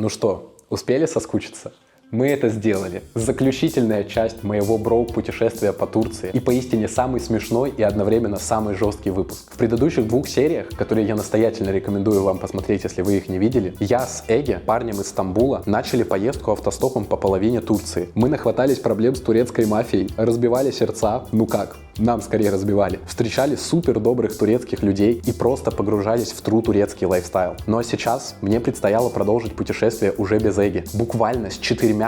Ну что, успели соскучиться? Мы это сделали. Заключительная часть моего броук-путешествия по Турции. И поистине самый смешной и одновременно самый жесткий выпуск. В предыдущих 2 сериях, которые я настоятельно рекомендую вам посмотреть, если вы их не видели, я с Эге, парнем из Стамбула, начали поездку автостопом по половине Турции. Мы нахватались проблем с турецкой мафией, разбивали сердца, ну как, нам скорее разбивали. Встречали супер добрых турецких людей и просто погружались в true турецкий лайфстайл. Ну а сейчас мне предстояло продолжить путешествие уже без Эги. Буквально с 4000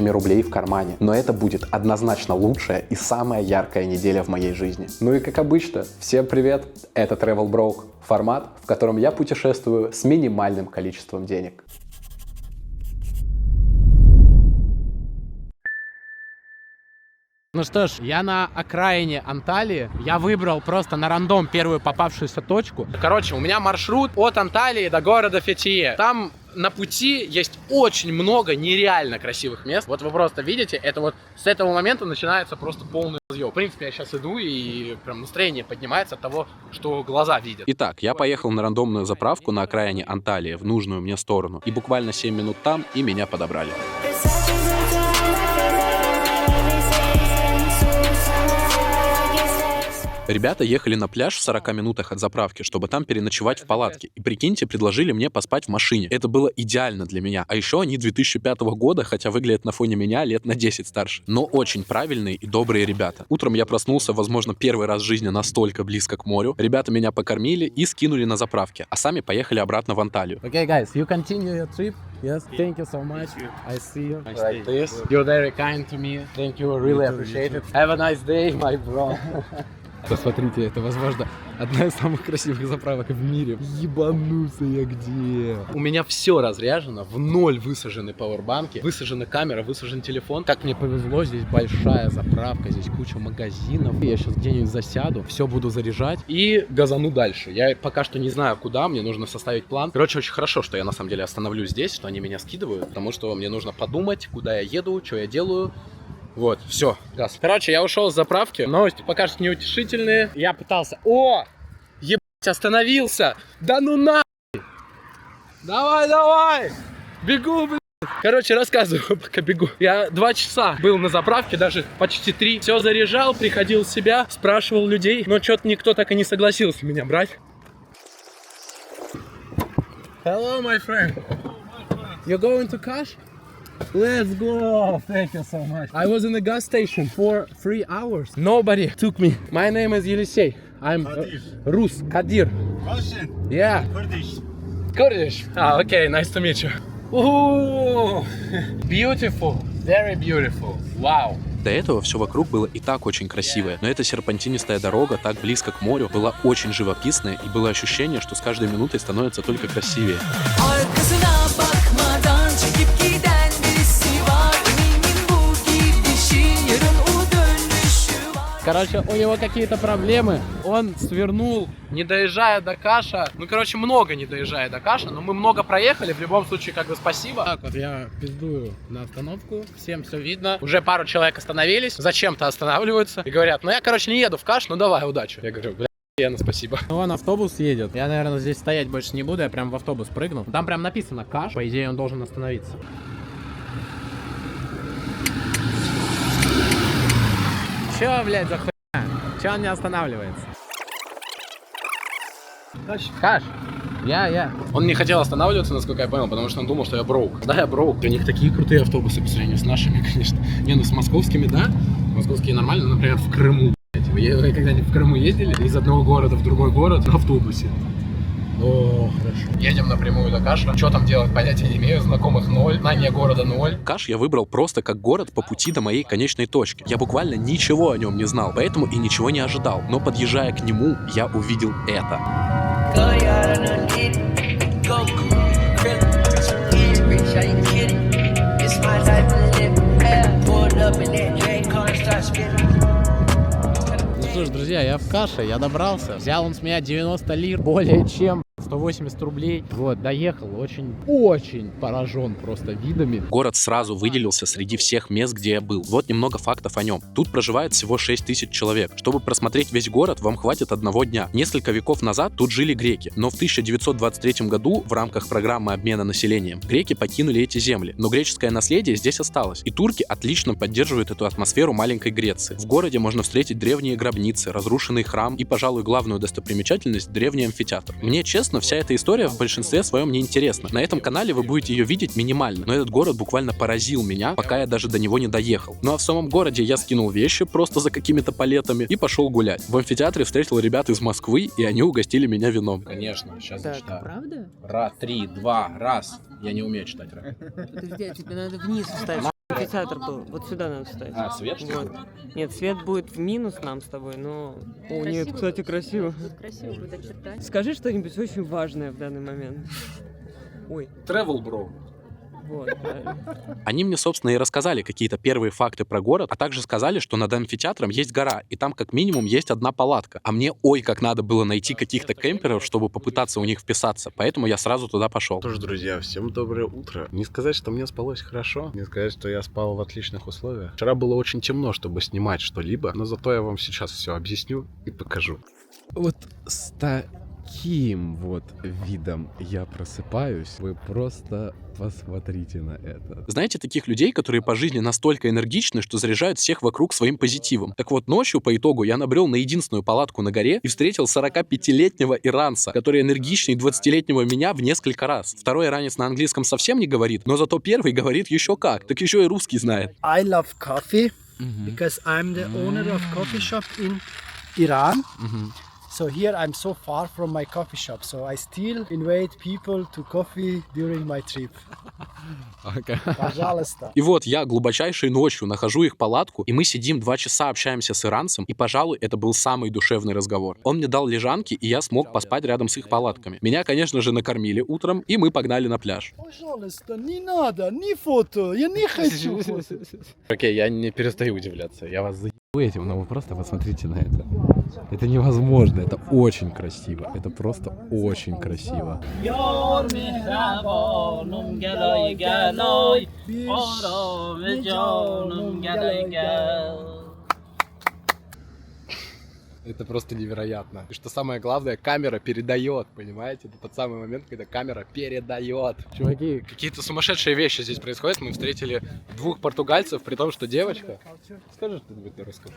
рублей в кармане. Но это будет однозначно лучшая и самая яркая неделя в моей жизни. Ну и как обычно, всем привет, это Travel Broke. Формат, в котором я путешествую с минимальным количеством денег. Ну что ж, я на окраине Анталии. Я выбрал просто на рандом первую попавшуюся точку. Короче, у меня маршрут от Анталии до города Фетие. Там на пути есть очень много нереально красивых мест. Вот вы просто видите, это вот с этого момента начинается просто полный разъем. В принципе, я сейчас иду и прям настроение поднимается от того, что глаза видят. Итак, я поехал на рандомную заправку на окраине Анталии, в нужную мне сторону. И буквально 7 минут там, и меня подобрали. Ребята ехали на пляж в 40 минутах от заправки, чтобы там переночевать в палатке. И прикиньте, предложили мне поспать в машине. Это было идеально для меня. А еще они 2005 года, хотя выглядят на фоне меня лет на 10 старше. Но очень правильные и добрые ребята. Утром я проснулся, возможно, первый раз в жизни настолько близко к морю. Ребята меня покормили и скинули на заправке, а сами поехали обратно в Анталию. Okay, guys, you continue your trip. Yes, thank you so much. I see you like this. You're very kind to me. Thank you, really appreciate it. Have a nice day, my bro. Посмотрите, это, возможно, одна из самых красивых заправок в мире. Ебанулся я где? У меня все разряжено, в ноль высажены пауэрбанки, высажена камера, высажен телефон. Как мне повезло, здесь большая заправка, здесь куча магазинов. Я сейчас где-нибудь засяду, все буду заряжать и газану дальше. Я пока что не знаю, куда, мне нужно составить план. Короче, очень хорошо, что я на самом деле остановлюсь здесь, что они меня скидывают, потому что мне нужно подумать, куда я еду, что я делаю. Вот, все, газ. Короче, я ушел с заправки. Новости пока что неутешительные. Я пытался... О! Ебать, остановился! Да ну нахуй! Давай! Бегу, блядь! Короче, рассказываю, пока бегу. Я 2 часа был на заправке, даже почти 3. Все заряжал, приходил в себя, спрашивал людей, но что-то никто так и не согласился меня брать. Hello, my friend. You're going to Kash? Let's go! Thank you so much. I was in a gas station for 3 hours. Nobody took me. My name is Yelisey. I'm Rus, Kadir. Russian? Yeah. Kurdish? Kurdish. Ah, okay, nice to meet you. Ooh, beautiful, very beautiful. Wow. До этого все вокруг было и так очень красивое, но эта серпантинистая дорога так близко к морю была очень живописная, и было ощущение, что с каждой минутой становится только красивее. Короче, у него какие-то проблемы. Он свернул, не доезжая до Каша. Ну, короче, много не доезжая до Каша. Но мы много проехали. В любом случае, как бы спасибо. Так вот, я пиздую на остановку. Всем все видно. Уже пару человек остановились. Зачем-то останавливаются. И говорят, ну я, короче, не еду в Каш, ну давай, удачи. Я говорю, бля, охуенно, спасибо. Ну, вон автобус едет. Я, наверное, здесь стоять больше не буду. Я прям в автобус прыгну. Там прям написано Каш. По идее, он должен остановиться. Чё, блядь, за хуйня? Чё он не останавливается? Каш? Я. Он не хотел останавливаться, насколько я понял, потому что он думал, что я броук. Да, я броук. У них такие крутые автобусы по сравнению с нашими, конечно. Не, ну с московскими, да. Московские нормально, например, в Крыму. Вы когда-нибудь в Крыму ездили? Из одного города в другой город на автобусе. О, хорошо. Едем напрямую до Каша. Что там делать, понятия не имею. Знакомых 0, знания города 0. Каш я выбрал просто как город по пути до моей конечной точки. Я буквально ничего о нем не знал, поэтому и ничего не ожидал. Но подъезжая к нему, я увидел это. Ну что ж, друзья, я в Каше, я добрался. Взял он с меня 90 лир, более чем 180 рублей. Вот, доехал, очень поражен просто видами. Город сразу выделился среди всех мест, где я был. Вот немного фактов о нем. Тут проживает всего 6 тысяч человек. Чтобы просмотреть весь город, вам хватит одного дня. Несколько веков назад тут жили греки, но в 1923 году в рамках программы обмена населением греки покинули эти земли. Но греческое наследие здесь осталось. И турки отлично поддерживают эту атмосферу маленькой Греции. В городе можно встретить древние гробницы, разрушенный храм и, пожалуй, главную достопримечательность — древний амфитеатр. Мне, честно, вся эта история в большинстве своем не интересна. На этом канале вы будете ее видеть минимально, но этот город буквально поразил меня, пока я даже до него не доехал. Ну а в самом городе я скинул вещи просто за какими-то палетами и пошел гулять. В амфитеатре встретил ребят из Москвы, и они угостили меня вином. Конечно, сейчас Так, зачитаю. правда? Ра, 3, 2, раз. Я не умею читать ра. Подожди, а тебе надо вниз вставить, чтобы амфитеатр был. Вот сюда надо вставить. А, свет, что ли? Вот. Нет, свет будет в минус нам с тобой, но... О, нет, кстати, красиво. Красиво будет очертать. Скажи что-нибудь очень важное в данный момент. Ой, Travel, bro. вот, правильно. Они мне, собственно, и рассказали какие-то первые факты про город, а также сказали, что над амфитеатром есть гора, и там как минимум есть одна палатка. А мне ой как надо было найти каких-то кемперов, чтобы попытаться у них вписаться, поэтому я сразу туда пошел. Что ж, друзья, всем доброе утро. Не сказать, что мне спалось хорошо, не сказать, что я спал в отличных условиях. Вчера было очень темно, чтобы снимать что-либо, но зато я вам сейчас все объясню и покажу. Вот с таким вот видом я просыпаюсь. Вы просто посмотрите на это. Знаете таких людей, которые по жизни настолько энергичны, что заряжают всех вокруг своим позитивом? Так вот, ночью по итогу я набрел на единственную палатку на горе и встретил 45-летнего иранца, который энергичнее 20-летнего меня в несколько раз. Второй иранец на английском совсем не говорит, но зато первый говорит еще как, так еще и русский знает. I love coffee because I'm the owner of coffee shop in Iran. So here I'm so far from my coffee shop, so I still invite people to coffee during my trip. Пожалуйста. И вот я глубочайшей ночью нахожу их палатку, и мы сидим 2 часа общаемся с иранцем, и, пожалуй, это был самый душевный разговор. Он мне дал лежанки, и я смог поспать рядом с их палатками. Меня, конечно же, накормили утром, и мы погнали на пляж. Пожалуйста, не надо, ни фото, я не хочу фото. Окей, я не перестаю удивляться. Я вас заебу этим, но вы просто посмотрите на это. Это невозможно, это очень красиво. Это просто очень красиво. Это просто невероятно. И что самое главное, камера передает, понимаете? Это тот самый момент, когда камера передает. Чуваки, какие-то сумасшедшие вещи здесь происходят. Мы встретили 2 португальцев, при том, что девочка... Скажи что-нибудь на русском.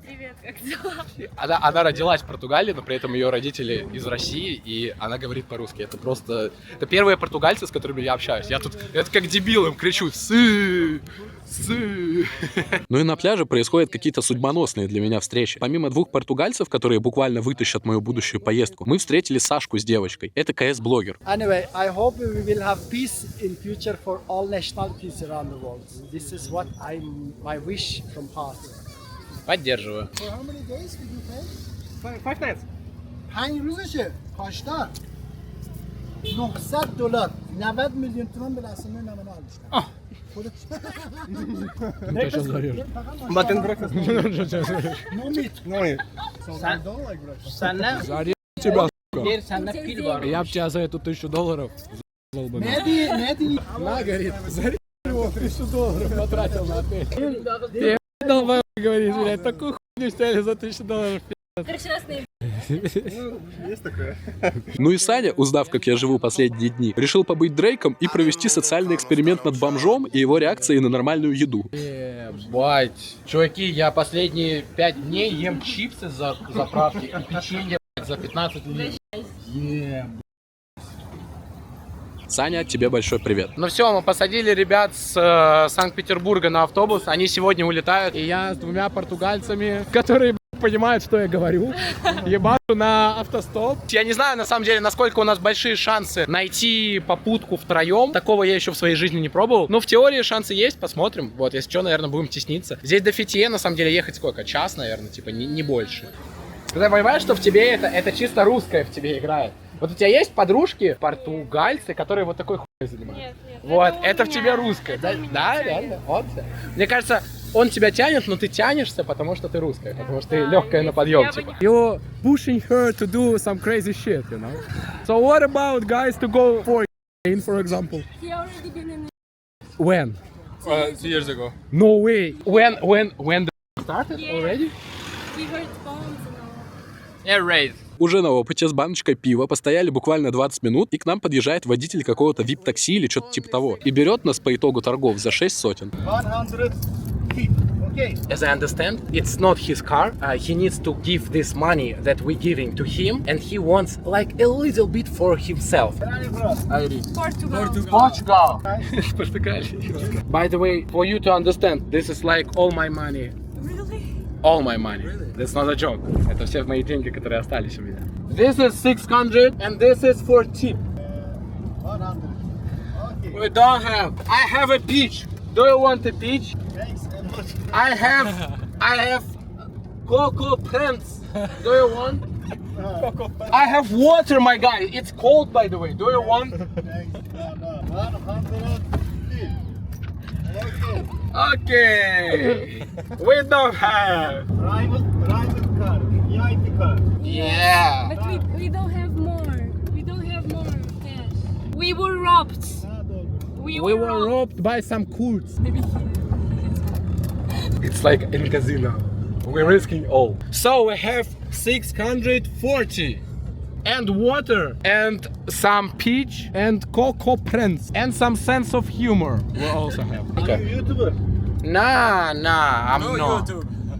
Привет, как дела? Она родилась в Португалии, но при этом ее родители из России, и она говорит по-русски. Это просто... Это первые португальцы, с которыми я общаюсь. Я тут... Это как дебил им кричу. Сы! Сы! Ну и на пляже происходят какие-то судьбоносные для меня встречи. Помимо 2 португальцев, которые буквально вытащат мою будущую поездку, мы встретили Сашку с девочкой. Это КС-блогер. Anyway, I hope we will have peace in future for all nationalities around the world. This is what my wish from heart. Поддерживаю. For how many days did you pay? 5 nights. 5 روزشه کاشتن $900 90 میلیون تومان به دست من نمونه آلشتن Ты сейчас говоришь? Зарежу тебя, сука. Я б тебя за эту $1000 за***л бы. На, говорит, зарежу его, $1000 потратил на отель. Ты долбоёб говоришь, блядь, такую хуйню сняли за $1000. Прекрасные. Ну и Саня, узнав, как я живу последние дни, решил побыть Дрейком и провести социальный эксперимент над бомжом и его реакцией на нормальную еду. Ебать. Чуваки, я последние 5 дней ем чипсы за заправки и печенье за 15 лет. Саня, тебе большой привет. Ну все, мы посадили ребят с Санкт-Петербурга на автобус. Они сегодня улетают. И я с 2 португальцами, которые понимают, что я говорю, ебашу на автостоп. Я не знаю, на самом деле, насколько у нас большие шансы найти попутку втроем. Такого я еще в своей жизни не пробовал. Но в теории шансы есть, посмотрим. Вот, если что, наверное, будем тесниться. Здесь до Фитье, на самом деле, ехать сколько? Час, наверное, типа, не больше. Ты понимаешь, что в тебе это чисто русское в тебе играет? Вот у тебя есть подружки, португальцы, которые вот такой хуйней занимаются? Нет. Вот, у это в меня. тебе русское. Это Да, у меня да, всё реально. есть. Вот. Мне кажется, Он тебя тянет, но ты тянешься, потому что ты русская, потому что ты легкая на подъемчик. You're pushing her to do some crazy shit, you know? So what about guys to go for example? He already been in When? 2 years ago. No way. When the started already? He heard bombs and all. Yeah, right. Уже на опыте с баночкой пива постояли буквально 20 минут, и к нам подъезжает водитель какого-то VIP-такси или что-то типа того. И берет нас по итогу торгов за 6 сотен. 100 feet. Okay. As I understand, it's not his car. He needs to give this money that we're giving to him, and he wants like a little bit for himself. Portugal. By the way, for you to understand, this is like all my money. Really? All my money. That's not a joke. Это все мои деньги, которые остались у меня. This is 600 and this is for tip. 100. Okay. We don't have. I have a peach. Do you want a peach? Thanks a lot. I have cocoa pants. Do you want? I have water, my guy. It's cold, by the way. Do you want? Thanks. No. 150. Okay. Okay. We don't have. Private car. VIP car. Yeah. But we don't have more. We don't have more cash. We were robbed. We were robbed by some Kurds. It's like in casino. We're risking all. So we have 640 and water and some peach and cocoa prints and some sense of humor. We also have. Are you YouTuber? Nah, I'm not.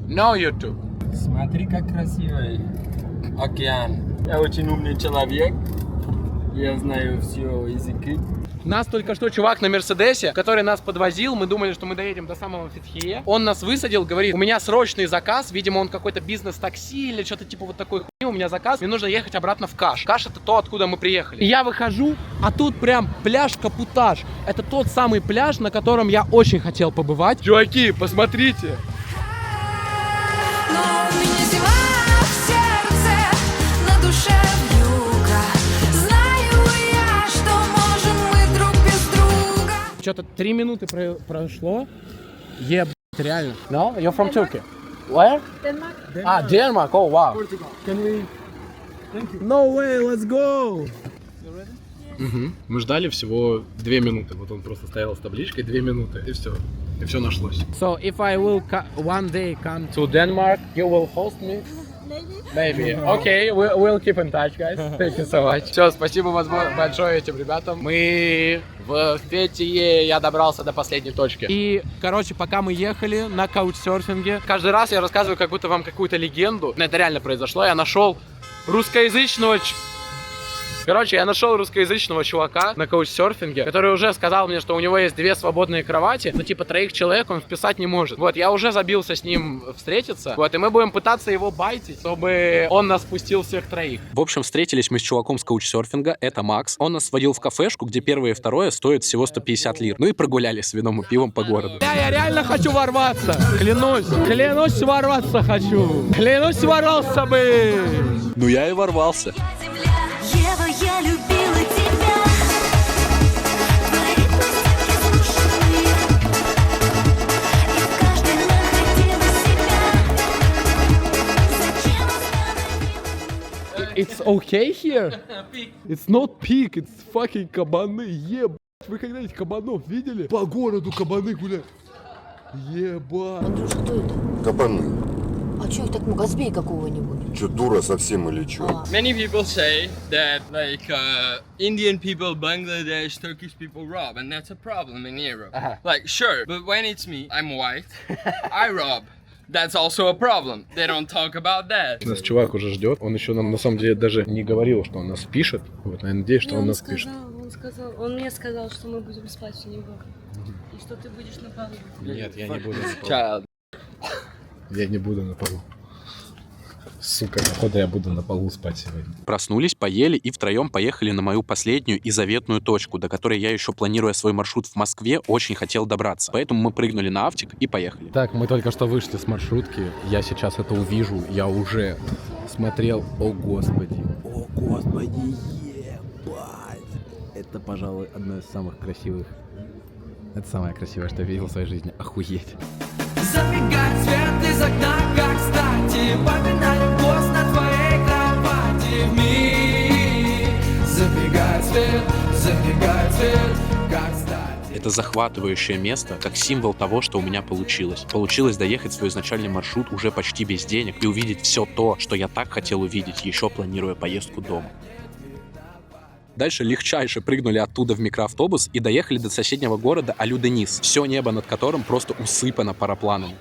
No YouTube. Смотри, как красивый океан. Я очень умный человек. Я знаю все языки. Нас только что чувак на Мерседесе, который нас подвозил, мы думали, что мы доедем до самого Фетхие. Он нас высадил, говорит, у меня срочный заказ, видимо, он какой-то бизнес-такси или что-то типа вот такой хуйни, у меня заказ, мне нужно ехать обратно в Каш. Каш — это то, откуда мы приехали. И я выхожу, а тут прям пляж Капутаж. Это тот самый пляж, на котором я очень хотел побывать. Чуваки, посмотрите. Но у меня зима в сердце, на душе вьюга. Знаю я, что можем мы друг без друга. Что-то 3 минуты прошло. Ебать, реально. No? You're from Turkey? Where? Denmark. Ah, Denmark. Oh, wow. Can we? Thank you. No way, let's go. Мы ждали всего 2 минуты. Вот он просто стоял с табличкой 2 минуты, и все. И все нашлось. So if I will one day come to Denmark, you will host me? Maybe. Okay, we'll keep in touch, guys. Thank you so much. Все, спасибо большое этим ребятам. Мы в Фетхие, я добрался до последней точки. И, короче, пока мы ехали на каучсерфинге, каждый раз я рассказываю как будто вам какую-то легенду. Но это реально произошло. Я нашел русскоязычного русскоязычного чувака на каучсерфинге, который уже сказал мне, что у него есть 2 свободные кровати, но типа 3 человек он вписать не может. Вот, я уже забился с ним встретиться, вот, и мы будем пытаться его байтить, чтобы он нас пустил всех 3. В общем, встретились мы с чуваком с каучсерфинга, это Макс. Он нас сводил в кафешку, где первое и второе стоят всего 150 лир. Ну и прогулялись с вином и пивом по городу. Я реально хочу ворваться, клянусь ворваться хочу, клянусь ворвался бы. Ну я и ворвался. Ева, я любила тебя. Твои поступки слушали. И в каждой находила себя. Зачем остановилась? It's okay here? It's not pig, it's fucking кабаны, ебать. Вы когда-нибудь кабанов видели? По городу кабаны гуляют. Ебать. Андрюш, кто это? Кабаны. А чё их так много? Сбей какого-нибудь. Чё, дура совсем или чё? Many people say that like Indian people, Bangladesh, Turkish people rob, and that's a problem in Europe. Like sure, but when it's me, I'm white, I rob. That's also a problem. They don't talk about that. Нас чувак уже ждет. Он еще нам на самом деле даже не говорил, что он нас пишет. Вот, я надеюсь, что он нас пишет. Он мне сказал, что мы будем спать у него. И что ты будешь на полу. Нет, я не буду на полу. Child. Я не буду на полу. Сука, походу я буду на полу спать сегодня. Проснулись, поели и втроем поехали на мою последнюю и заветную точку, до которой я еще, планируя свой маршрут в Москве, очень хотел добраться. Поэтому мы прыгнули на автик и поехали. Так, мы только что вышли с маршрутки. Я сейчас это увижу. Я уже смотрел. О, господи. О, господи, ебать. Это, пожалуй, одно из самых красивых. Это самое красивое, что я видел в своей жизни. Охуеть. Забегает свет из окна, как кстати. Поминать пост на твоей кровати. В миг забегает свет, как кстати. Это захватывающее место, как символ того, что у меня получилось. Получилось доехать свой изначальный маршрут уже почти без денег и увидеть все то, что я так хотел увидеть, еще планируя поездку дома. Дальше легчайше прыгнули оттуда в микроавтобус и доехали до соседнего города Алю-Денис, все небо над которым просто усыпано парапланами.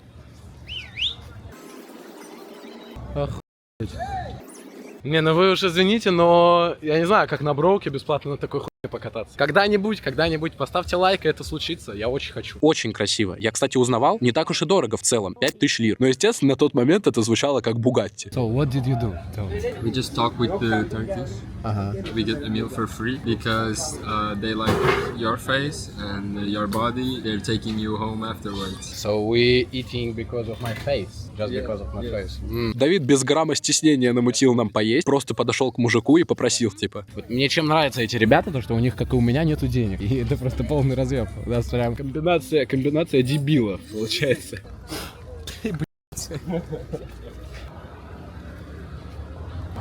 Не, ну вы уж извините, но я не знаю, как на броуке бесплатно на такой хуйне покататься. Когда-нибудь поставьте лайк, и это случится. Я очень хочу. Очень красиво. Я, кстати, узнавал, не так уж и дорого в целом, 5000 лир. Но, естественно, на тот момент это звучало как Бугатти. So, what did you do? We just talk with the Turkish. We get the meal for free because they like your face and your body. They're taking you home afterwards. So we eating because of my face, just because of my face. Давид без грамма стеснения намутил нам поесть, просто подошел к мужику и попросил, типа. Вот мне чем нравятся эти ребята, то что у них, как и у меня, нету денег. И это просто полный разъеб. Да, прям комбинация дебилов, получается.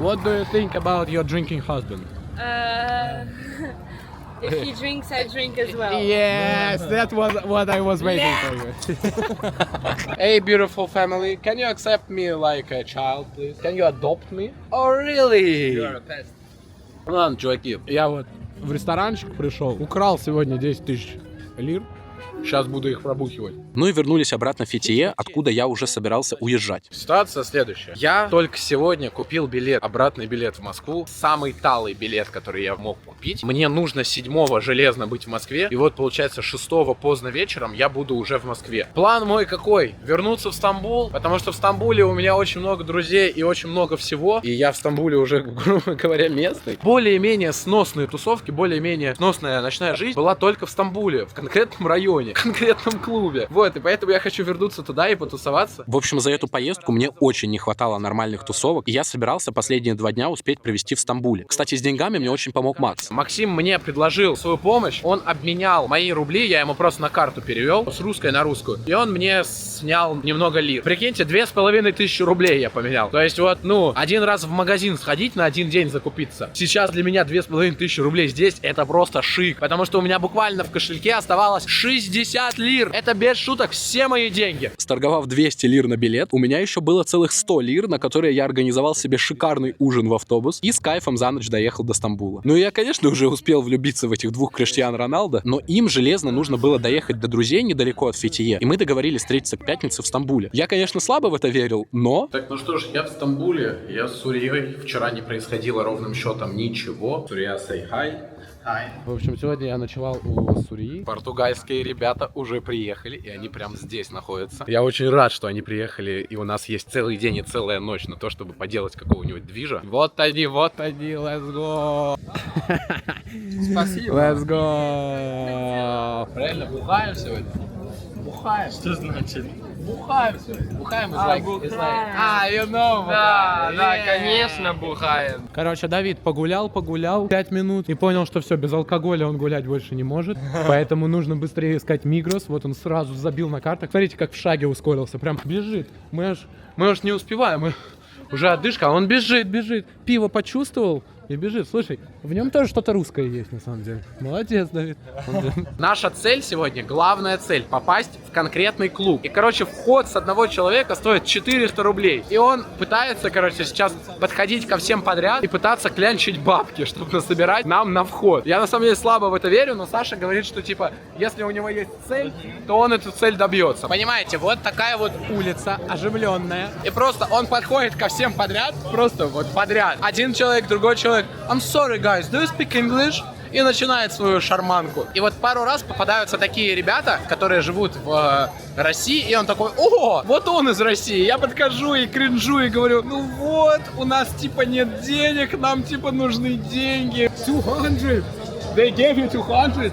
What do you think about your drinking husband? If he drinks, I drink as well. Yes, that was what I was waiting for you. Hey, beautiful family, can you accept me like a child, please? Can you adopt me? Oh, really? You are a pest. Ладно, чуваки, я вот в ресторанчик пришел, украл сегодня 10 тысяч лир. Сейчас буду их пробухивать. Ну и вернулись обратно в Фетие, откуда я уже собирался уезжать. Ситуация следующая. Я только сегодня купил билет, обратный билет в Москву. Самый талый билет, который я мог купить. Мне нужно 7-го железно быть в Москве. И вот, получается, 6-го поздно вечером я буду уже в Москве. План мой какой? Вернуться в Стамбул, потому что в Стамбуле у меня очень много друзей и очень много всего. И я в Стамбуле уже, грубо говоря, местный. Более-менее сносные тусовки, более-менее сносная ночная жизнь была только в Стамбуле, в конкретном районе, в конкретном клубе. Вот, и поэтому я хочу вернуться туда и потусоваться. В общем, за эту поездку мне очень не хватало нормальных тусовок, и я собирался последние 2 дня успеть провести в Стамбуле. Кстати, с деньгами мне очень помог Макс. Максим мне предложил свою помощь, он обменял мои рубли, я ему просто на карту перевел с русской на русскую, и он мне снял немного лир. Прикиньте, 2500 рублей я поменял. То есть вот, ну, один раз в магазин сходить на один день закупиться. Сейчас для меня 2500 рублей здесь это просто шик, потому что у меня буквально в кошельке оставалось 60 лир. Это без шуток все мои деньги. Сторговав 200 лир на билет, у меня еще было целых 100 лир, на которые я организовал себе шикарный ужин в автобус и с кайфом за ночь доехал до Стамбула. Ну и я, конечно, уже успел влюбиться в этих 2 Криштиану Роналдо, но им железно нужно было доехать до друзей недалеко от Фетие, и мы договорились встретиться к пятнице в Стамбуле. Я, конечно, слабо в это верил, но... Так, ну что ж, я в Стамбуле, я с Сурией. Вчера не происходило ровным счетом ничего. Сурия, say hi. В общем, сегодня я ночевал у Сурии. Португальские ребята уже приехали, и они прям здесь находятся. Я очень рад, что они приехали, и у нас есть целый день и целая ночь на то, чтобы поделать какого-нибудь движа. Вот они, let's go! Спасибо. Let's go! Правильно, бухаем сегодня? Бухаем. Что значит? Бухаем сегодня. Бухаем is like... you know. Да, конечно, бухаем. Короче, Давид погулял 5 минут и понял, что все, без алкоголя он гулять больше не может. Поэтому нужно быстрее искать Мигрос. Вот он сразу забил на картах. Смотрите, как в шаге ускорился. Прям бежит. Мы аж не успеваем. Уже отдышка, а он бежит. Пиво почувствовал и бежит. Слушай, в нем тоже что-то русское есть, на самом деле. Молодец, Давид. Наша цель сегодня, главная цель, попасть в конкретный клуб. И, короче, вход с одного человека стоит 400 рублей. И он пытается, короче, сейчас подходить ко всем подряд и пытаться клянчить бабки, чтобы насобирать нам на вход. Я, на самом деле, слабо в это верю, но Саша говорит, что, типа, если у него есть цель, то он эту цель добьется. Понимаете, вот такая вот улица, оживленная. И просто он подходит ко всем подряд, просто вот подряд. Один человек, другой человек. I'm sorry, guys, do you speak English? И начинает свою шарманку. И вот пару раз попадаются такие ребята, которые живут в России, и он такой: о, вот он из России. Я подхожу и кринжу и говорю: ну вот, у нас типа нет денег, нам типа нужны деньги. 200. They gave you 200?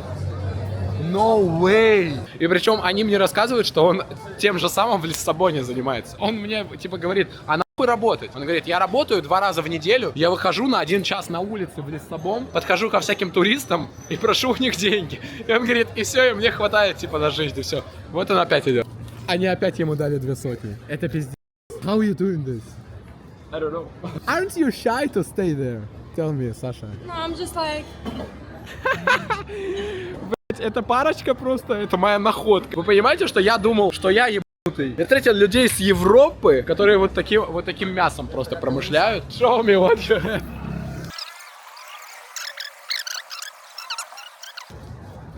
No way! И причем они мне рассказывают, что он тем же самым в Лиссабоне занимается. Он мне типа говорит: а нахуй работать? Он говорит: я работаю 2 раза в неделю, я выхожу на 1 час на улице в Лиссабон, подхожу ко всяким туристам и прошу у них деньги. И он говорит: и все, и мне хватает типа на жизнь, и все. Вот он опять идет. Они опять ему дали 200. Это пиздец. How are you doing this? I don't know. Aren't you shy to stay there? Tell me, Sasha. No, I'm just like... Эта парочка просто, это моя находка. Вы понимаете, что я думал, что я ебанутый? Я встретил людей с Европы, которые вот таким мясом просто промышляют. Show me what you have.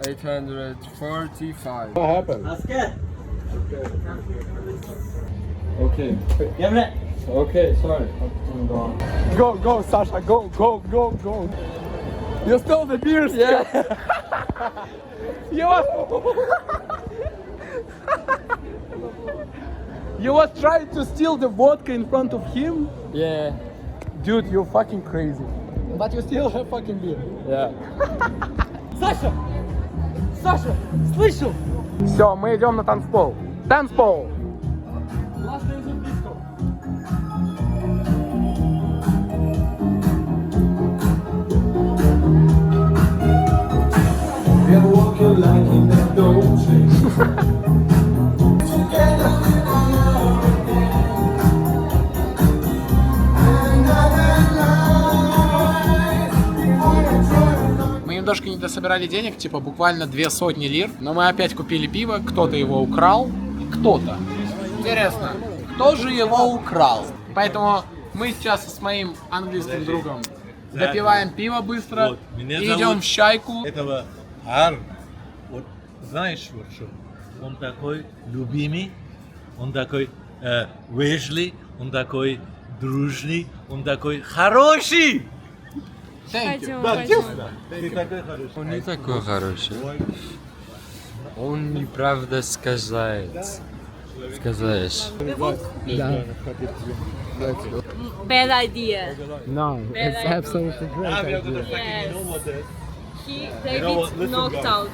845. What happened? Okay. Okay, sorry. Go, Sasha, go. You stole the beers? Yeah. You was trying to steal the vodka in front of him? Yeah. Dude, you're fucking crazy. But you still have fucking beer. Yeah. Саша, слышал? Все, мы идем на танцпол. Танцпол! Мы немножко не дособирали денег, типа буквально 200 лир, но мы опять купили пиво, кто-то его украл, кто-то. Интересно, кто же его украл? Поэтому мы сейчас с моим английским другом допиваем пиво быстро Вот, и меня идем зовут в чайку. Этого Ар, вот знаешь, вот что, он такой любимый, он такой вежливый, он такой дружный, он такой хороший. Пойдем, Да, пойдем. честно, ты такой хороший. Он не такой хороший. Он неправда сказать. Сказаешь. Да. Bad idea. No, it's absolutely great idea. Yes. He, You know what, David listen, knocked guys. out.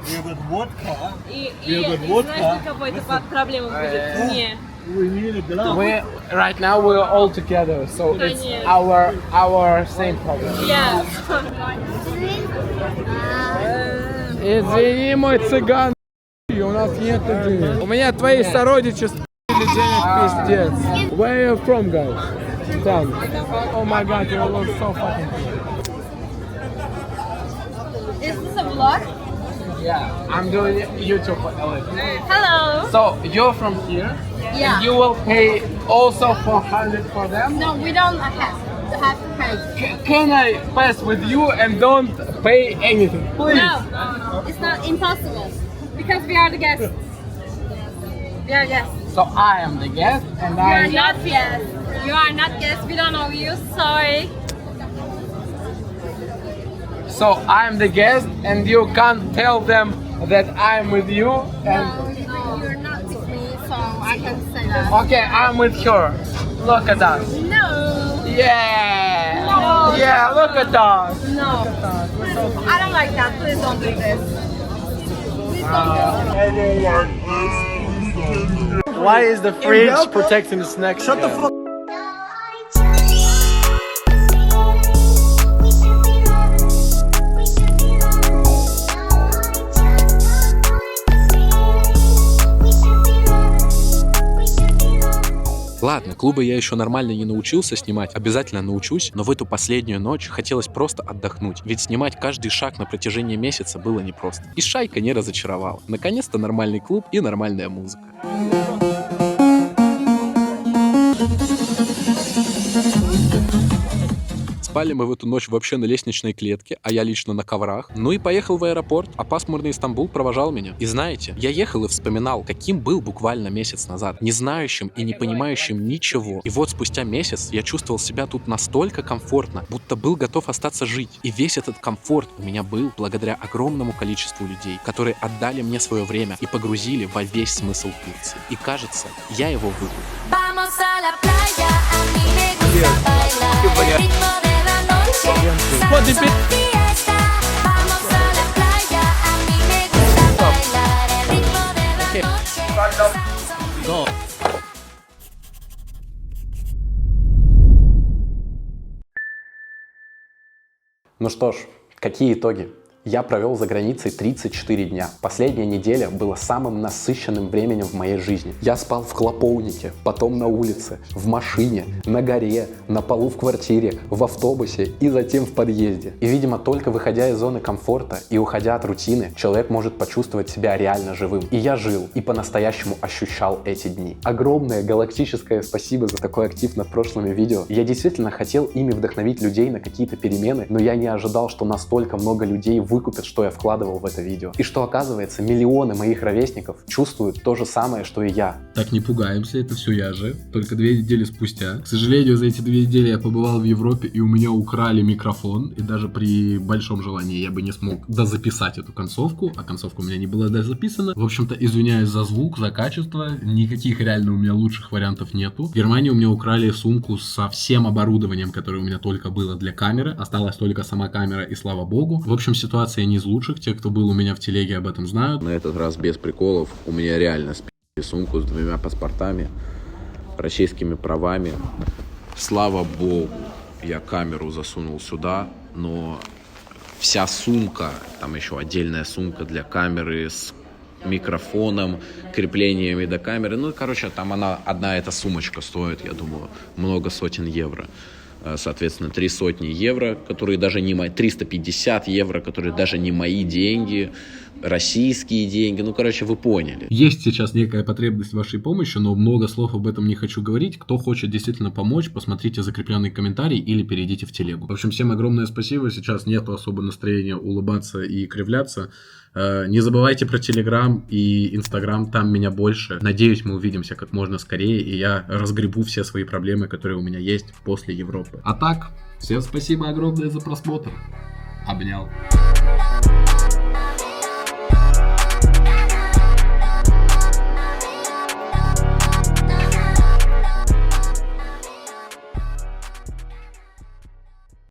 You got vodka, И You got знаешь, vodka? какой-то проблема будет? Не. we need a glass. We right now we're all together, so it's Конечно. our same problem. Yeah. Извини, мой цыган, у нас нет денег. У меня твои сородичи с***ли денег пиздец. Where are you from, guys? Tell me. Oh my god, you look so fucking cool. Is this a vlog? Yeah, I'm doing YouTube for LA. Hello. So you're from here? Yeah. And you will pay also 400 for them? No, we don't have to pay. Can I pass with you and don't pay anything, please? No, it's not impossible because we are the guests. We are guests. So I am the guest and You are I... not guests. You are not guests. We don't know you. Sorry. So I'm the guest and you can't tell them that I'm with you and... No, you're not with me, so I can say that. Okay, I'm with her. Look at us. No. Yeah! No. Yeah, look at us. No. I don't like that. Please don't do this. Please don't do this. Why is the fridge protecting the snacks? Shut the fuck. Ладно, клубы я еще нормально не научился снимать, обязательно научусь, но в эту последнюю ночь хотелось просто отдохнуть, ведь снимать каждый шаг на протяжении месяца было непросто. И шайка не разочаровала. Наконец-то нормальный клуб и нормальная музыка. Спали мы в эту ночь вообще на лестничной клетке, а я лично на коврах. Ну и поехал в аэропорт, а пасмурный Стамбул провожал меня. И знаете, я ехал и вспоминал, каким был буквально месяц назад. Не знающим и не понимающим ничего. И вот спустя месяц я чувствовал себя тут настолько комфортно, будто был готов остаться жить. И весь этот комфорт у меня был благодаря огромному количеству людей, которые отдали мне свое время и погрузили во весь смысл Турции. И кажется, я его выбрал. Ну что ж, какие итоги? Я провел за границей 34 дня. Последняя неделя была самым насыщенным временем в моей жизни. Я спал в клоповнике, потом на улице, в машине, на горе, на полу в квартире, в автобусе и затем в подъезде. И, видимо, только выходя из зоны комфорта и уходя от рутины, человек может почувствовать себя реально живым. И я жил, и по-настоящему ощущал эти дни. Огромное галактическое спасибо за такой актив над прошлыми видео. Я действительно хотел ими вдохновить людей на какие-то перемены, но я не ожидал, что настолько много людей выкупят, что я вкладывал в это видео. И что, оказывается, миллионы моих ровесников чувствуют то же самое, что и я. Так, не пугаемся, это все я же, только 2 недели спустя. К сожалению, за эти 2 недели я побывал в Европе, и у меня украли микрофон, и даже при большом желании я бы не смог дозаписать эту концовку, а концовка у меня не была дозаписана. В общем-то, извиняюсь за звук, за качество, никаких реально у меня лучших вариантов нету. В Германии у меня украли сумку со всем оборудованием, которое у меня только было для камеры, осталась только сама камера, и слава богу. В общем, ситуация не из лучших, те, кто был у меня в телеге, об этом знают. На этот раз без приколов, у меня реально спи***ли сумку с 2 паспортами, российскими правами. Слава богу, я камеру засунул сюда, но вся сумка, там еще отдельная сумка для камеры с микрофоном, креплениями до камеры. Ну, короче, там одна эта сумочка стоит, я думаю, много сотен евро. Соответственно, 300 евро, которые даже не мои, 350 евро, которые даже не мои деньги, российские деньги. Ну, короче, вы поняли. Есть сейчас некая потребность в вашей помощи, но много слов об этом не хочу говорить. Кто хочет действительно помочь, посмотрите закрепленный комментарий или перейдите в телегу. В общем, всем огромное спасибо. Сейчас нету особо настроения улыбаться и кривляться. Не забывайте про Телеграм и Инстаграм, там меня больше. Надеюсь, мы увидимся как можно скорее, и я разгребу все свои проблемы, которые у меня есть после Европы. А так, всем спасибо огромное за просмотр. Обнял.